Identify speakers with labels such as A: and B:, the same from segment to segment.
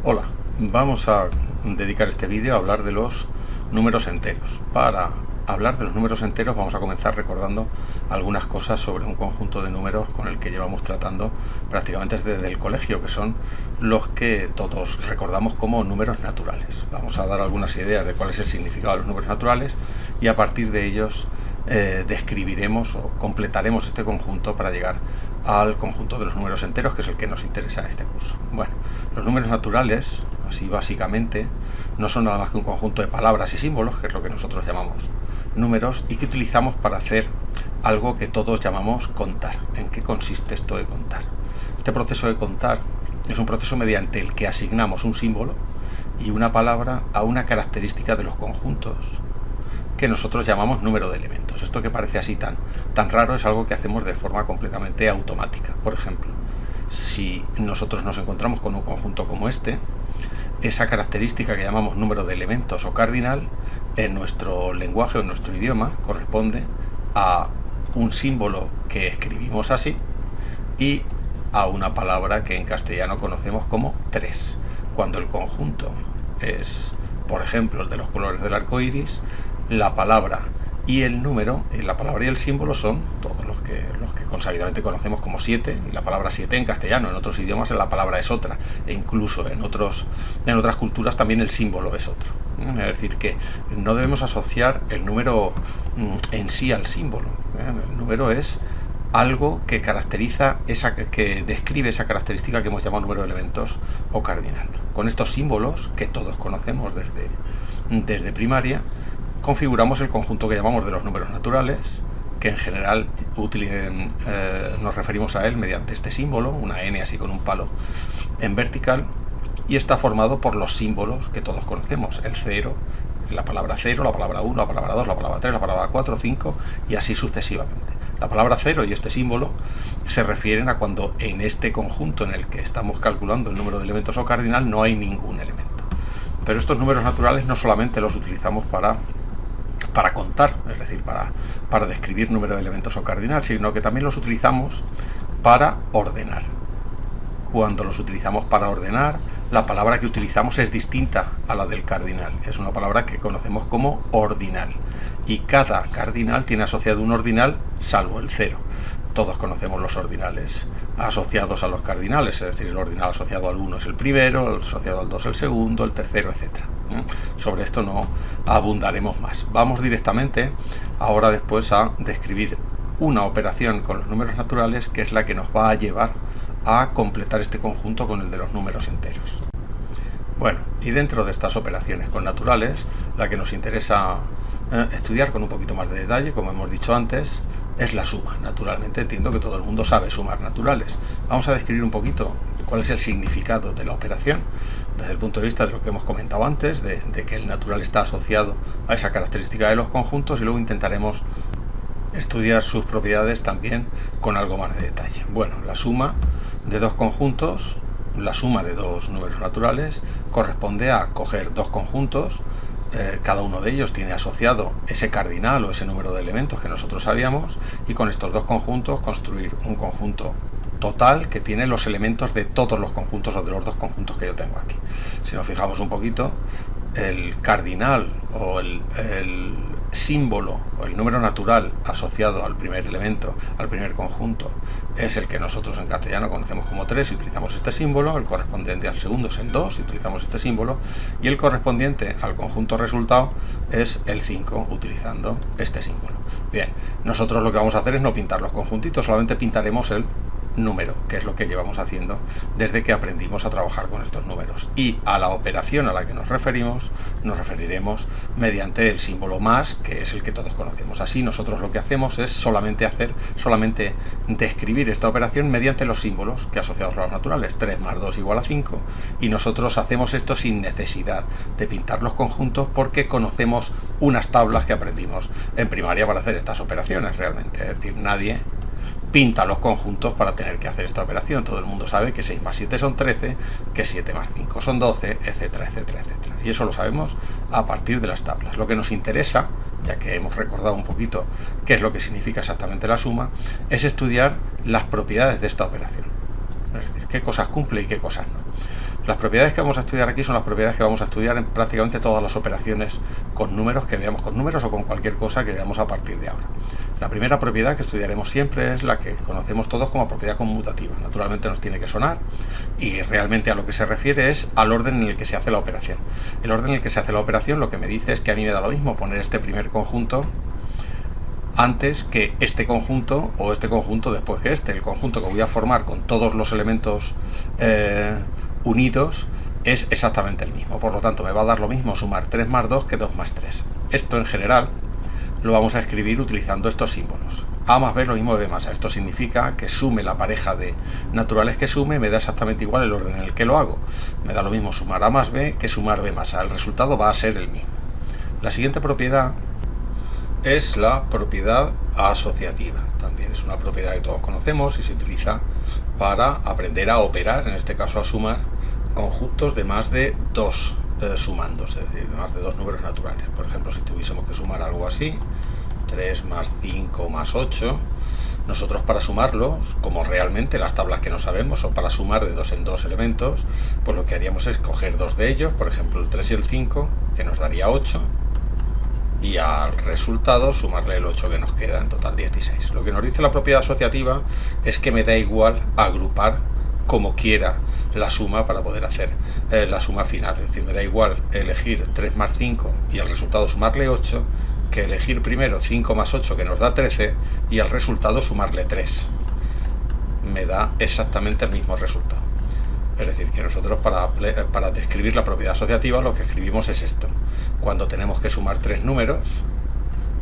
A: Hola, vamos a dedicar este vídeo a hablar de los números enteros. Para hablar de los números enteros vamos a comenzar recordando algunas cosas sobre un conjunto de números con el que llevamos tratando prácticamente desde el colegio, que son los que todos recordamos como números naturales. Vamos a dar algunas ideas de cuál es el significado de los números naturales y a partir de ellos describiremos o completaremos este conjunto para llegar al conjunto de los números enteros, que es el que nos interesa en este curso. Bueno, los números naturales, así básicamente, no son nada más que un conjunto de palabras y símbolos, que es lo que nosotros llamamos números, y que utilizamos para hacer algo que todos llamamos contar. ¿En qué consiste esto de contar? Este proceso de contar es un proceso mediante el que asignamos un símbolo y una palabra a una característica de los conjuntos que nosotros llamamos número de elementos. Esto que parece así tan raro es algo que hacemos de forma completamente automática. Por ejemplo, si nosotros nos encontramos con un conjunto como este, esa característica que llamamos número de elementos o cardinal, en nuestro lenguaje o en nuestro idioma corresponde a un símbolo que escribimos así y a una palabra que en castellano conocemos como 3. Cuando el conjunto es, por ejemplo, el de los colores del arco iris, la palabra y el número, la palabra y el símbolo son todos los que consabidamente conocemos como 7, y la palabra 7 en castellano. En otros idiomas la palabra es otra, e incluso en otras culturas también el símbolo es otro. Es decir, que no debemos asociar el número en sí al símbolo. El número es algo que caracteriza, que describe esa característica que hemos llamado número de elementos o cardinal. Con estos símbolos, que todos conocemos desde primaria, configuramos el conjunto que llamamos de los números naturales, que en general nos referimos a él mediante este símbolo, una n así con un palo en vertical, y está formado por los símbolos que todos conocemos: el 0, la palabra 0, la palabra 1, la palabra 2, la palabra 3, la palabra 4, 5 y así sucesivamente. La palabra 0 y este símbolo se refieren a cuando en este conjunto en el que estamos calculando el número de elementos o cardinal no hay ningún elemento. Pero estos números naturales no solamente los utilizamos para contar, es decir, para describir número de elementos o cardinal, sino que también los utilizamos para ordenar. Cuando los utilizamos para ordenar, la palabra que utilizamos es distinta a la del cardinal. Es una palabra que conocemos como ordinal. Y cada cardinal tiene asociado un ordinal, salvo el 0. Todos conocemos los ordinales asociados a los cardinales, es decir, el ordinal asociado al 1 es el primero, el asociado al 2 el segundo, el tercero, etc. Sobre esto no abundaremos más. Vamos directamente ahora después a describir una operación con los números naturales, que es la que nos va a llevar a completar este conjunto con el de los números enteros. Bueno, y dentro de estas operaciones con naturales, la que nos interesa estudiar con un poquito más de detalle, como hemos dicho antes, es la suma. Naturalmente entiendo que todo el mundo sabe sumar naturales. Vamos a describir un poquito cuál es el significado de la operación desde el punto de vista de lo que hemos comentado antes, de que el natural está asociado a esa característica de los conjuntos, y luego intentaremos estudiar sus propiedades también con algo más de detalle. Bueno, la suma de dos conjuntos, la suma de dos números naturales, corresponde a coger dos conjuntos. Cada uno de ellos tiene asociado ese cardinal o ese número de elementos que nosotros sabíamos, y con estos dos conjuntos construir un conjunto total que tiene los elementos de todos los conjuntos o de los dos conjuntos que yo tengo aquí. Si nos fijamos un poquito, el cardinal o el símbolo o el número natural asociado al primer elemento, al primer conjunto, es el que nosotros en castellano conocemos como 3 y utilizamos este símbolo. El correspondiente al segundo es el 2 y utilizamos este símbolo, y el correspondiente al conjunto resultado es el 5 utilizando este símbolo. Bien, nosotros lo que vamos a hacer es no pintar los conjuntitos, solamente pintaremos el número, que es lo que llevamos haciendo desde que aprendimos a trabajar con estos números. Y a la operación a la que nos referiremos mediante el símbolo más, que es el que todos conocemos. Así nosotros lo que hacemos es solamente describir esta operación mediante los símbolos que asociados a los naturales. 3 más 2 igual a 5, y nosotros hacemos esto sin necesidad de pintar los conjuntos, porque conocemos unas tablas que aprendimos en primaria para hacer estas operaciones realmente. Es decir, nadie pinta los conjuntos para tener que hacer esta operación. Todo el mundo sabe que 6 más 7 son 13, que 7 más 5 son 12, etcétera, etcétera, etcétera. Y eso lo sabemos a partir de las tablas. Lo que nos interesa, ya que hemos recordado un poquito qué es lo que significa exactamente la suma, es estudiar las propiedades de esta operación. Es decir, qué cosas cumple y qué cosas no. Las propiedades que vamos a estudiar aquí son las propiedades que vamos a estudiar en prácticamente todas las operaciones con números que veamos, con números o con cualquier cosa que veamos a partir de ahora. La primera propiedad que estudiaremos siempre es la que conocemos todos como propiedad conmutativa. Naturalmente nos tiene que sonar y realmente a lo que se refiere es al orden en el que se hace la operación. El orden en el que se hace la operación lo que me dice es que a mí me da lo mismo poner este primer conjunto antes que este conjunto o este conjunto después que este. El conjunto que voy a formar con todos los elementos unidos es exactamente el mismo. Por lo tanto, me va a dar lo mismo sumar 3 más 2 que 2 más 3. Esto en general lo vamos a escribir utilizando estos símbolos. A más B lo mismo de B más A. Esto significa que sume la pareja de naturales que sume, me da exactamente igual el orden en el que lo hago. Me da lo mismo sumar A más B que sumar B más A. El resultado va a ser el mismo. La siguiente propiedad es la propiedad asociativa. También es una propiedad que todos conocemos y se utiliza para aprender a operar, en este caso a sumar conjuntos de más de dos sumandos, es decir, de más de dos números naturales. Por ejemplo, si tuviésemos que sumar algo así, 3 más 5 más 8, nosotros para sumarlos, como realmente las tablas que no sabemos son para sumar de dos en dos elementos, pues lo que haríamos es coger dos de ellos, por ejemplo el 3 y el 5, que nos daría 8, y al resultado sumarle el 8 que nos queda, en total 16. Lo que nos dice la propiedad asociativa es que me da igual agrupar como quiera la suma para poder hacer la suma final. Es decir, me da igual elegir 3 más 5 y al resultado sumarle 8 que elegir primero 5 más 8 que nos da 13 y al resultado sumarle 3. Me da exactamente el mismo resultado. Es decir, que nosotros para describir la propiedad asociativa lo que escribimos es esto. Cuando tenemos que sumar tres números,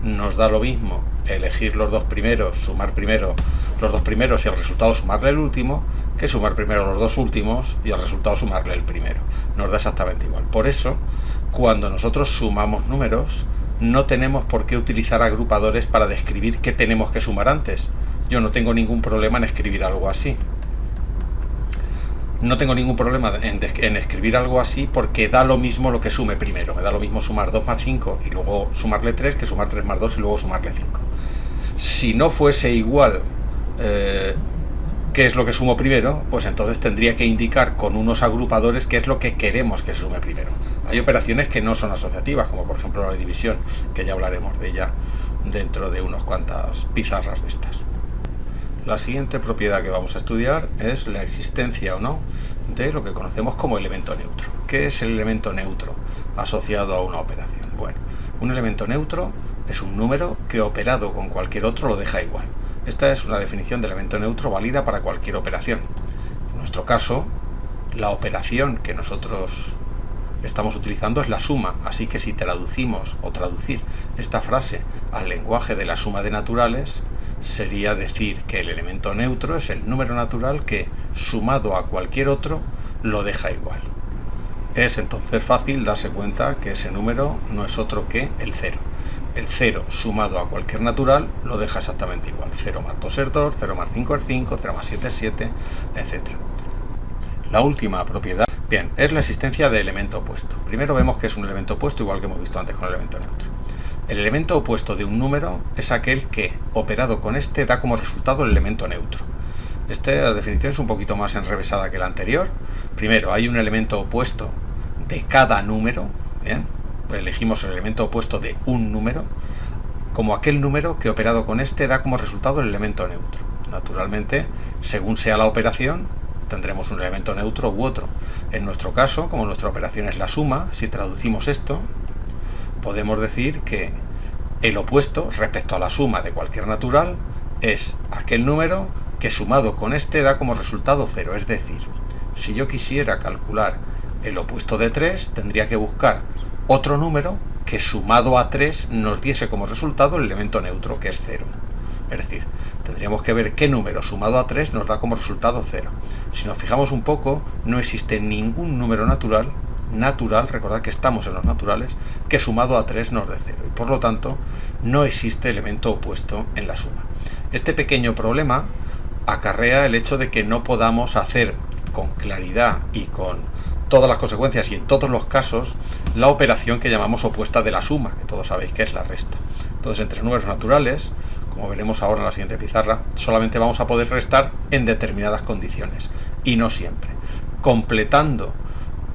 A: nos da lo mismo elegir los dos primeros, sumar primero los dos primeros y al resultado sumarle el último, que sumar primero los dos últimos y al resultado sumarle el primero. Nos da exactamente igual. Por eso, cuando nosotros sumamos números, no tenemos por qué utilizar agrupadores para describir qué tenemos que sumar antes. Yo no tengo ningún problema en escribir algo así. No tengo ningún problema en escribir algo así porque da lo mismo lo que sume primero. Me da lo mismo sumar 2 más 5 y luego sumarle 3 que sumar 3 más 2 y luego sumarle 5. Si no fuese igual qué es lo que sumo primero, pues entonces tendría que indicar con unos agrupadores qué es lo que queremos que sume primero. Hay operaciones que no son asociativas, como por ejemplo la división, que ya hablaremos de ella dentro de unas cuantas pizarras de estas. La siguiente propiedad que vamos a estudiar es la existencia o no de lo que conocemos como elemento neutro. ¿Qué es el elemento neutro asociado a una operación? Bueno, un elemento neutro es un número que operado con cualquier otro lo deja igual. Esta es una definición de elemento neutro válida para cualquier operación. En nuestro caso, la operación que nosotros estamos utilizando es la suma, así que si traducimos o traducir esta frase al lenguaje de la suma de naturales, sería decir que el elemento neutro es el número natural que, sumado a cualquier otro, lo deja igual. Es entonces fácil darse cuenta que ese número no es otro que el 0. El 0 sumado a cualquier natural lo deja exactamente igual. 0 más 2 es 2, 0 más 5 es 5, 0 más 7 es 7, etc. La última propiedad, bien, es la existencia de elemento opuesto. Primero vemos que es un elemento opuesto, igual que hemos visto antes con el elemento neutro. El elemento opuesto de un número es aquel que, operado con este, da como resultado el elemento neutro. Esta definición es un poquito más enrevesada que la anterior. Primero, hay un elemento opuesto de cada número, ¿bien? Elegimos el elemento opuesto de un número, como aquel número que, operado con este, da como resultado el elemento neutro. Naturalmente, según sea la operación, tendremos un elemento neutro u otro. En nuestro caso, como nuestra operación es la suma, si traducimos esto, podemos decir que el opuesto respecto a la suma de cualquier natural es aquel número que sumado con este da como resultado 0. Es decir, si yo quisiera calcular el opuesto de 3, tendría que buscar otro número que sumado a 3 nos diese como resultado el elemento neutro, que es 0. Es decir, tendríamos que ver qué número sumado a 3 nos da como resultado 0. Si nos fijamos un poco, no existe ningún número natural, recordad que estamos en los naturales, que sumado a 3 nos dé 0. Y por lo tanto, no existe elemento opuesto en la suma. Este pequeño problema acarrea el hecho de que no podamos hacer con claridad y con todas las consecuencias y en todos los casos la operación que llamamos opuesta de la suma, que todos sabéis que es la resta. Entonces, entre números naturales, como veremos ahora en la siguiente pizarra, solamente vamos a poder restar en determinadas condiciones y no siempre. Completando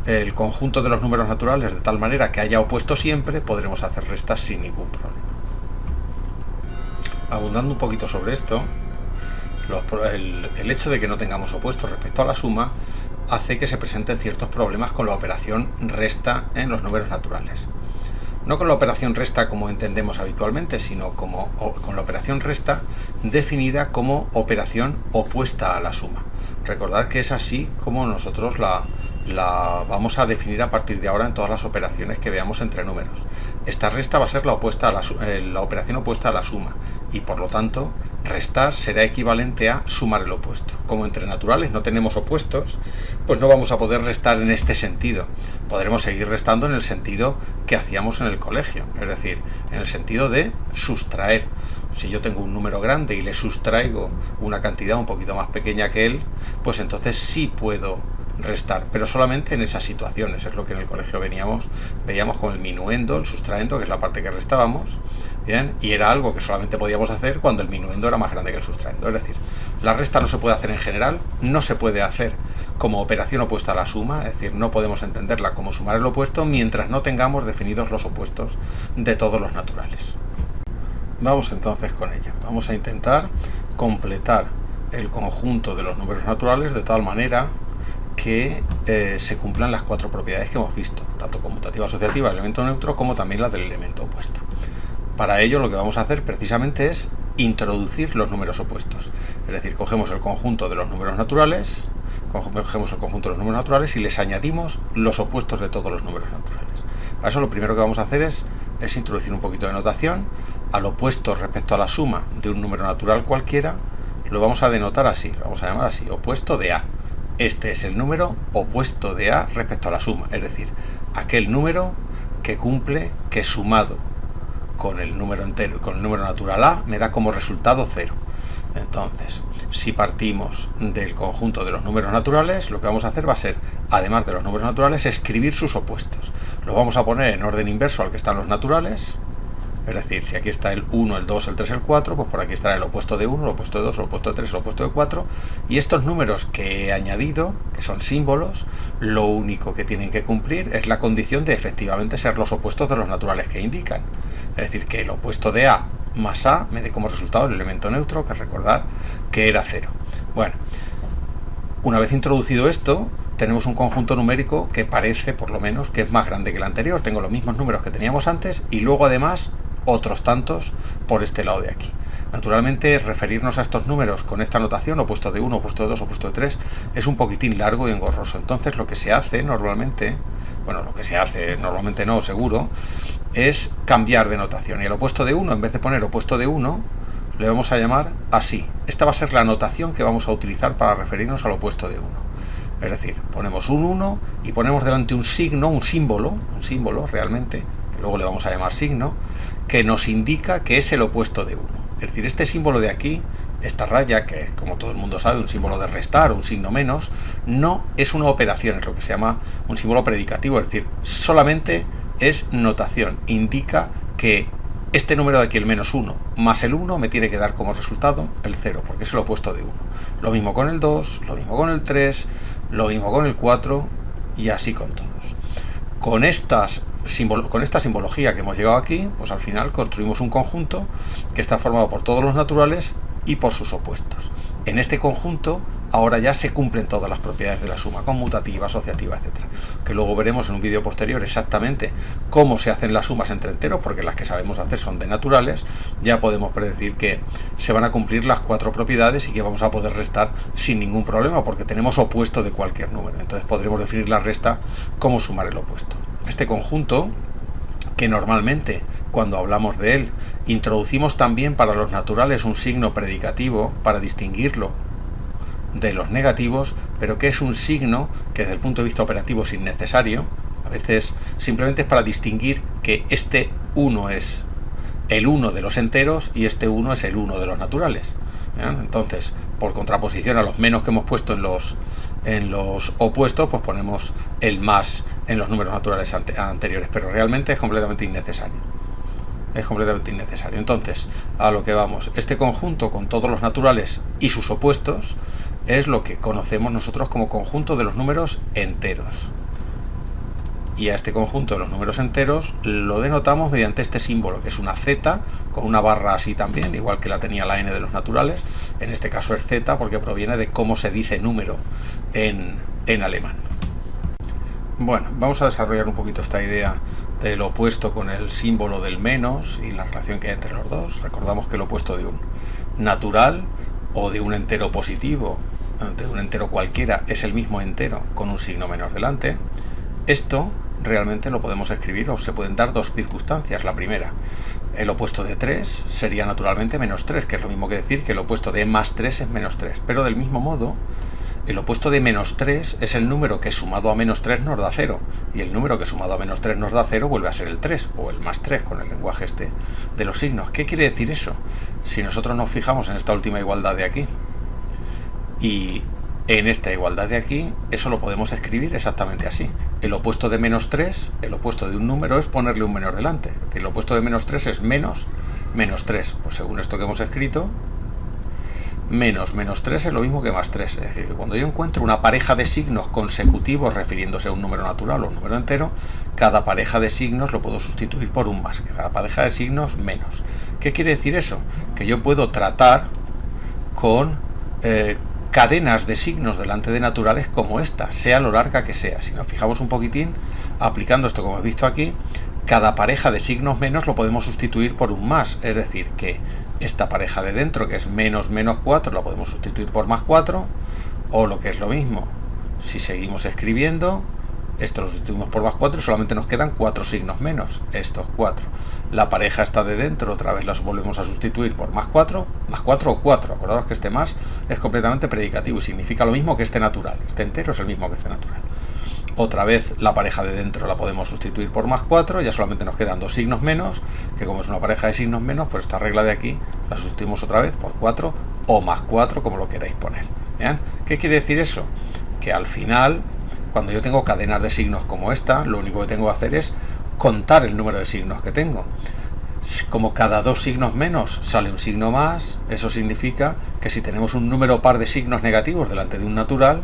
A: el conjunto de los números naturales de tal manera que haya opuesto siempre, podremos hacer restas sin ningún problema. Abundando un poquito sobre esto, el hecho de que no tengamos opuestos respecto a la suma hace que se presenten ciertos problemas con la operación resta en los números naturales. No con la operación resta como entendemos habitualmente, sino con la operación resta definida como operación opuesta a la suma. Recordad que es así como nosotros la vamos a definir a partir de ahora en todas las operaciones que veamos entre números. Esta resta va a ser la operación opuesta a la suma, y por lo tanto restar será equivalente a sumar el opuesto. Como entre naturales no tenemos opuestos, pues no vamos a poder restar en este sentido. Podremos seguir restando en el sentido que hacíamos en el colegio, es decir, en el sentido de sustraer. Si yo tengo un número grande y le sustraigo una cantidad un poquito más pequeña que él, pues entonces sí puedo restar, pero solamente en esas situaciones. Es lo que en el colegio veíamos con el minuendo, el sustraendo, que es la parte que restábamos, ¿bien? Y era algo que solamente podíamos hacer cuando el minuendo era más grande que el sustraendo. Es decir, la resta no se puede hacer en general, no se puede hacer como operación opuesta a la suma, es decir, no podemos entenderla como sumar el opuesto mientras no tengamos definidos los opuestos de todos los naturales. Vamos entonces con ello. Vamos a intentar completar el conjunto de los números naturales de tal manera que se cumplan las cuatro propiedades que hemos visto, tanto conmutativa asociativa del elemento neutro como también la del elemento opuesto. Para ello lo que vamos a hacer precisamente es introducir los números opuestos, es decir, cogemos el conjunto de los números naturales, y les añadimos los opuestos de todos los números naturales. Para eso lo primero que vamos a hacer es introducir un poquito de notación. Al opuesto respecto a la suma de un número natural cualquiera lo vamos a denotar así, lo vamos a llamar así, opuesto de A. Este es el número opuesto de A respecto a la suma, es decir, aquel número que cumple que sumado con el número entero, con el número natural A, me da como resultado 0. Entonces, si partimos del conjunto de los números naturales, lo que vamos a hacer va a ser, además de los números naturales, escribir sus opuestos. Los vamos a poner en orden inverso al que están los naturales. Es decir, si aquí está el 1, el 2, el 3, el 4, pues por aquí estará el opuesto de 1, el opuesto de 2, el opuesto de 3, el opuesto de 4. Y estos números que he añadido, que son símbolos, lo único que tienen que cumplir es la condición de efectivamente ser los opuestos de los naturales que indican. Es decir, que el opuesto de A más A me dé como resultado el elemento neutro, que recordad que era 0. Bueno, una vez introducido esto, tenemos un conjunto numérico que parece, por lo menos, que es más grande que el anterior. Tengo los mismos números que teníamos antes y luego además otros tantos por este lado de aquí. Naturalmente, referirnos a estos números con esta notación, opuesto de 1, opuesto de 2, opuesto de 3, es un poquitín largo y engorroso. Entonces, lo que se hace normalmente, normalmente no, seguro, es cambiar de notación. Y el opuesto de 1, en vez de poner opuesto de 1, le vamos a llamar así. Esta va a ser la notación que vamos a utilizar para referirnos al opuesto de 1. Es decir, ponemos un 1 y ponemos delante un signo, un símbolo realmente, que luego le vamos a llamar signo, que nos indica que es el opuesto de 1. Es decir, este símbolo de aquí, esta raya, que como todo el mundo sabe, un símbolo de restar o un signo menos, no es una operación, es lo que se llama un símbolo predicativo, es decir, solamente es notación, indica que este número de aquí, el menos 1, más el 1, me tiene que dar como resultado el 0, porque es el opuesto de 1. Lo mismo con el 2, lo mismo con el 3, lo mismo con el 4 y así con todos. Con esta simbología que hemos llegado aquí, pues al final construimos un conjunto que está formado por todos los naturales y por sus opuestos. En este conjunto ahora ya se cumplen todas las propiedades de la suma, conmutativa, asociativa, etcétera, que luego veremos en un vídeo posterior exactamente cómo se hacen las sumas entre enteros, porque las que sabemos hacer son de naturales. Ya podemos predecir que se van a cumplir las cuatro propiedades y que vamos a poder restar sin ningún problema, porque tenemos opuesto de cualquier número. Entonces podremos definir la resta como sumar el opuesto. Este conjunto, que normalmente cuando hablamos de él introducimos también para los naturales un signo predicativo para distinguirlo de los negativos, pero que es un signo que desde el punto de vista operativo es innecesario. A veces simplemente es para distinguir que este 1 es el 1 de los enteros y este 1 es el 1 de los naturales. ¿Bien? Entonces, por contraposición a los menos que hemos puesto en los opuestos, pues ponemos el más en los números naturales anteriores, pero realmente es completamente innecesario. es completamente innecesario. Entonces, a lo que vamos, este conjunto con todos los naturales y sus opuestos es lo que conocemos nosotros como conjunto de los números enteros. Y a este conjunto de los números enteros lo denotamos mediante este símbolo, que es una z con una barra así también, igual que la tenía la n de los naturales. En este caso es z porque proviene de cómo se dice número en alemán. Bueno, vamos a desarrollar un poquito esta idea del opuesto con el símbolo del menos y la relación que hay entre los dos. Recordamos que el opuesto de un natural o de un entero positivo, de un entero cualquiera, es el mismo entero con un signo menos delante. Esto realmente lo podemos escribir o se pueden dar dos circunstancias. La primera, el opuesto de 3 sería naturalmente menos 3, que es lo mismo que decir que el opuesto de más 3 es menos 3. Pero del mismo modo, el opuesto de menos 3 es el número que sumado a menos 3 nos da 0. Y el número que sumado a menos 3 nos da 0 vuelve a ser el 3, o el más 3 con el lenguaje este de los signos. ¿Qué quiere decir eso? Si nosotros nos fijamos en esta última igualdad de aquí y en esta igualdad de aquí, eso lo podemos escribir exactamente así. El opuesto de menos 3, el opuesto de un número es ponerle un menor delante. Es decir, el opuesto de menos 3 es menos 3. Pues según esto que hemos escrito, menos 3 es lo mismo que más 3. Es decir, que cuando yo encuentro una pareja de signos consecutivos refiriéndose a un número natural o un número entero, cada pareja de signos lo puedo sustituir por un más. Cada pareja de signos menos. ¿Qué quiere decir eso? Que yo puedo tratar con cadenas de signos delante de naturales como esta, sea lo larga que sea. Si nos fijamos un poquitín, aplicando esto como he visto aquí, cada pareja de signos menos lo podemos sustituir por un más, es decir, que esta pareja de dentro, que es menos 4, la podemos sustituir por más 4, o lo que es lo mismo, si seguimos escribiendo, esto lo sustituimos por más 4 y solamente nos quedan 4 signos menos, estos 4. La pareja está de dentro, otra vez las volvemos a sustituir por más 4 o 4. Acordaos que este más es completamente predicativo y significa lo mismo que este natural. Este entero es el mismo que este natural. Otra vez la pareja de dentro la podemos sustituir por más 4, ya solamente nos quedan 2 signos menos, que como es una pareja de signos menos, pues esta regla de aquí la sustituimos otra vez por 4 o más 4, como lo queráis poner. ¿Bien? ¿Qué quiere decir eso? Que al final, cuando yo tengo cadenas de signos como esta, lo único que tengo que hacer es contar el número de signos que tengo. Como cada 2 signos menos sale un signo más, eso significa que si tenemos un número par de signos negativos delante de un natural,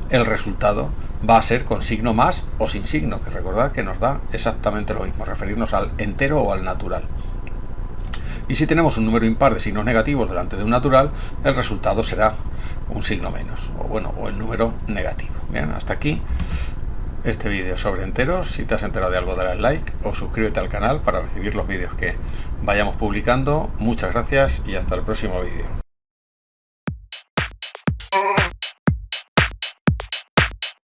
A: el resultado va a ser con signo más o sin signo, que recordad que nos da exactamente lo mismo, referirnos al entero o al natural. Y si tenemos un número impar de signos negativos delante de un natural, el resultado será un signo menos, o el número negativo. Bien, hasta aquí este vídeo sobre enteros. Si te has enterado de algo, dale al like o suscríbete al canal para recibir los vídeos que vayamos publicando. Muchas gracias y hasta el próximo vídeo.